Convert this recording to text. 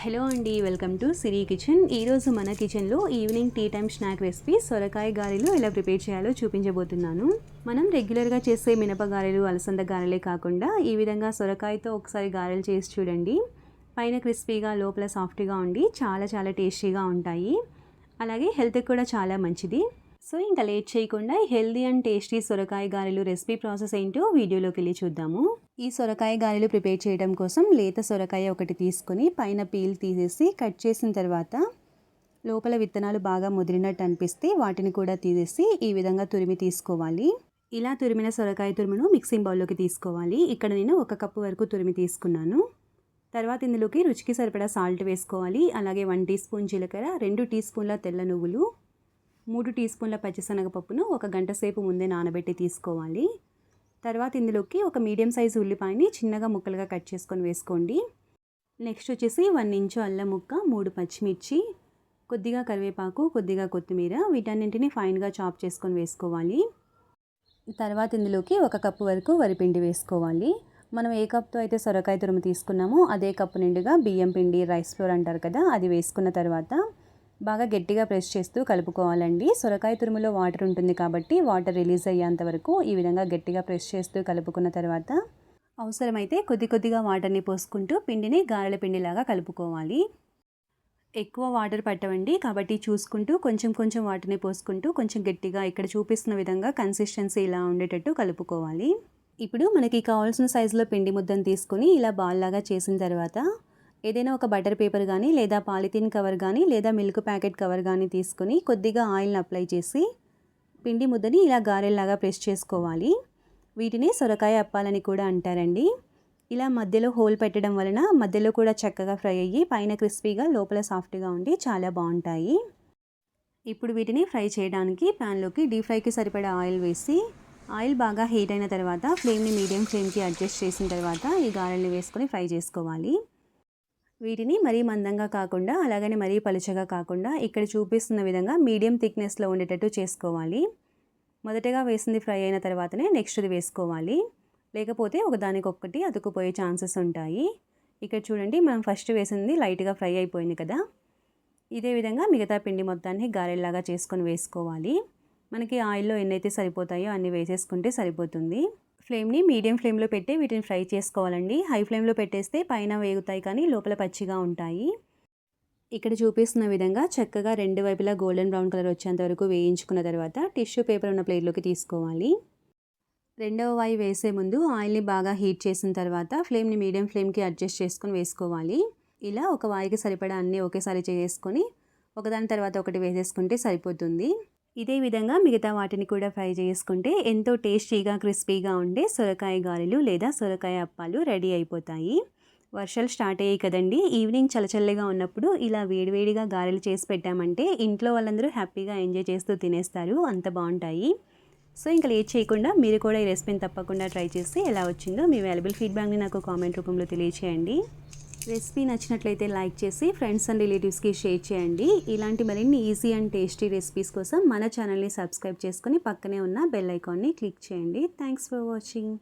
Hello అండి, welcome to Siri kitchen. ఈరోజు మన కిచెన్లో evening tea time snack recipe సొరకాయ గారెలు ఎలా ప్రిపేర్ చేయాలో చూపించబోతున్నాను. మనం రెగ్యులర్గా చేసే మినప గారెలు, అలసంద గారెలే కాకుండా ఈ విధంగా సొరకాయతో ఒకసారి గారెలు చేసి చూడండి. పైన క్రిస్పీగా, లోపల సాఫ్ట్గా ఉండి చాలా టేస్టీగా ఉంటాయి. అలాగే హెల్త్కి కూడా చాలా మంచిది. సో ఇంకా లేట్ చేయకుండా హెల్దీ అండ్ టేస్టీ సొరకాయ గారెలు రెసిపీ ప్రాసెస్ ఏంటో వీడియోలోకి వెళ్ళి చూద్దాము. ఈ సొరకాయ గారెలు ప్రిపేర్ చేయడం కోసం లేత సొరకాయ ఒకటి తీసుకొని పైన పీల్ తీసేసి కట్ చేసిన తర్వాత లోపల విత్తనాలు బాగా ముదిరినట్టు అనిపిస్తే వాటిని కూడా తీసేసి ఈ విధంగా తురిమి తీసుకోవాలి. ఇలా తురిమిన సొరకాయ తురుమును మిక్సింగ్ బౌల్లోకి తీసుకోవాలి. ఇక్కడ నేను 1 కప్పు వరకు తురిమి తీసుకున్నాను. తర్వాత ఇందులోకి రుచికి సరిపడా సాల్ట్ వేసుకోవాలి. అలాగే 1 టీ స్పూన్ జీలకర్ర, 2 టీ స్పూన్ల తెల్ల నువ్వులు, 3 టీ స్పూన్ల పచ్చిశనగపప్పును 1 గంట సేపు ముందే నానబెట్టి తీసుకోవాలి. తర్వాత ఇందులోకి ఒక మీడియం సైజు ఉల్లిపాయని చిన్నగా ముక్కలుగా కట్ చేసుకొని వేసుకోండి. నెక్స్ట్ వచ్చేసి 1 ఇంచు అల్లం ముక్క, 3 పచ్చిమిర్చి, కొద్దిగా కరివేపాకు, కొద్దిగా కొత్తిమీర, వీటన్నింటినీ ఫైన్గా చాప్ చేసుకొని వేసుకోవాలి. తర్వాత ఇందులోకి 1 కప్పు వరకు వరిపిండి వేసుకోవాలి. మనం ఏ కప్తో అయితే సొరకాయ తురుము తీసుకున్నామో అదే కప్పు నిండుగా బియ్యం పిండి, రైస్ ఫ్లోర్ అంటారు కదా, అది వేసుకున్న తర్వాత బాగా గట్టిగా ప్రెస్ చేస్తూ కలుపుకోవాలండి. సొరకాయ తురుములో వాటర్ ఉంటుంది కాబట్టి వాటర్ రిలీజ్ అయ్యేంత వరకు ఈ విధంగా గట్టిగా ప్రెస్ చేస్తూ కలుపుకున్న తర్వాత అవసరమైతే కొద్దిగా వాటర్ని పోసుకుంటూ పిండిని గారెల పిండిలాగా కలుపుకోవాలి. ఎక్కువ వాటర్ పట్టవండి కాబట్టి చూసుకుంటూ కొంచెం వాటర్ని పోసుకుంటూ కొంచెం గట్టిగా ఇక్కడ చూపిస్తున్న విధంగా కన్సిస్టెన్సీ ఇలా ఉండేటట్టు కలుపుకోవాలి. ఇప్పుడు మనకి కావాల్సిన సైజులో పిండి ముద్దను తీసుకొని ఇలా బాల్ లాగా చేసిన తర్వాత ఏదైనా ఒక బటర్ పేపర్ కానీ లేదా పాలిథిన్ కవర్ కానీ లేదా మిల్క్ ప్యాకెట్ కవర్ కానీ తీసుకొని కొద్దిగా ఆయిల్ని అప్లై చేసి పిండి ముద్దని ఇలా గారెల్లాగా ప్రెస్ చేసుకోవాలి. వీటిని సొరకాయ అప్పాలని కూడా అంటారండి. ఇలా మధ్యలో హోల్ పెట్టడం వలన మధ్యలో కూడా చక్కగా ఫ్రై అయ్యి పైన క్రిస్పీగా లోపల సాఫ్ట్గా ఉండి చాలా బాగుంటాయి. ఇప్పుడు వీటిని ఫ్రై చేయడానికి ప్యాన్లోకి డీప్ ఫ్రైకి సరిపడా ఆయిల్ వేసి ఆయిల్ బాగా హీట్ అయిన తర్వాత ఫ్లేమ్ని మీడియం ఫ్లేమ్కి అడ్జస్ట్ చేసిన తర్వాత ఈ గారెల్ని వేసుకొని ఫ్రై చేసుకోవాలి. వీటిని మరీ మందంగా కాకుండా అలాగని మరీ పలుచగా కాకుండా ఇక్కడ చూపిస్తున్న విధంగా మీడియం థిక్నెస్లో ఉండేటట్టు చేసుకోవాలి. మొదటగా వేసింది ఫ్రై అయిన తర్వాతనే నెక్స్ట్ది వేసుకోవాలి, లేకపోతే ఒకదానికొక్కటి అతుకుపోయే ఛాన్సెస్ ఉంటాయి. ఇక్కడ చూడండి, మనం ఫస్ట్ వేసింది లైట్గా ఫ్రై అయిపోయింది కదా. ఇదే విధంగా మిగతా పిండి మొత్తాన్ని గారెల్లాగా చేసుకొని వేసుకోవాలి. మనకి ఆయిల్లో ఎన్నైతే సరిపోతాయో అన్ని వేసేసుకుంటే సరిపోతుంది. ఫ్లేమ్ని మీడియం ఫ్లేమ్లో పెట్టి వీటిని ఫ్రై చేసుకోవాలండి. హై ఫ్లేమ్లో పెట్టేస్తే పైన వేగుతాయి కానీ లోపల పచ్చిగా ఉంటాయి. ఇక్కడ చూపిస్తున్న విధంగా చక్కగా 2 వైపులా గోల్డెన్ బ్రౌన్ కలర్ వచ్చేంత వరకు వేయించుకున్న తర్వాత టిష్యూ పేపర్ ఉన్న ప్లేట్లోకి తీసుకోవాలి. రెండవ వాయి వేసే ముందు ఆయిల్ని బాగా హీట్ చేసిన తర్వాత ఫ్లేమ్ని మీడియం ఫ్లేమ్కి అడ్జస్ట్ చేసుకొని వేసుకోవాలి. ఇలా ఒక వాయికి సరిపడా అన్నీ ఒకేసారి చేసుకొని ఒకదాని తర్వాత ఒకటి వేసేసుకుంటే సరిపోతుంది. ఇదే విధంగా మిగతా వాటిని కూడా ఫ్రై చేసుకుంటే ఎంతో టేస్టీగా క్రిస్పీగా ఉండే సొరకాయ గారెలు లేదా సొరకాయ అప్పాలు రెడీ అయిపోతాయి. వర్షాలు స్టార్ట్ అయ్యాయి కదండి, ఈవినింగ్ చల్లగా ఉన్నప్పుడు ఇలా వేడివేడిగా గారెలు చేసి పెట్టామంటే ఇంట్లో వాళ్ళందరూ హ్యాపీగా ఎంజాయ్ చేస్తూ తినేస్తారు, అంత బాగుంటాయి. సో ఇంకా లేట్ చేయకుండా మీరు కూడా ఈ రెసిపీని తప్పకుండా ట్రై చేసి ఎలా వచ్చిందో మీ వాల్యుబుల్ ఫీడ్బ్యాక్ని నాకు కామెంట్ రూపంలో తెలియచేయండి. రెసిపీ నచ్చినట్లయితే లైక్ చేసి ఫ్రెండ్స్ అండ్ రిలేటివ్స్కి షేర్ చేయండి. ఇలాంటి మరిన్ని ఈజీ అండ్ టేస్టీ రెసిపీస్ కోసం మన ఛానల్ని సబ్స్క్రైబ్ చేసుకొని పక్కనే ఉన్న బెల్ ఐకాన్ని క్లిక్ చేయండి. Thanks for watching.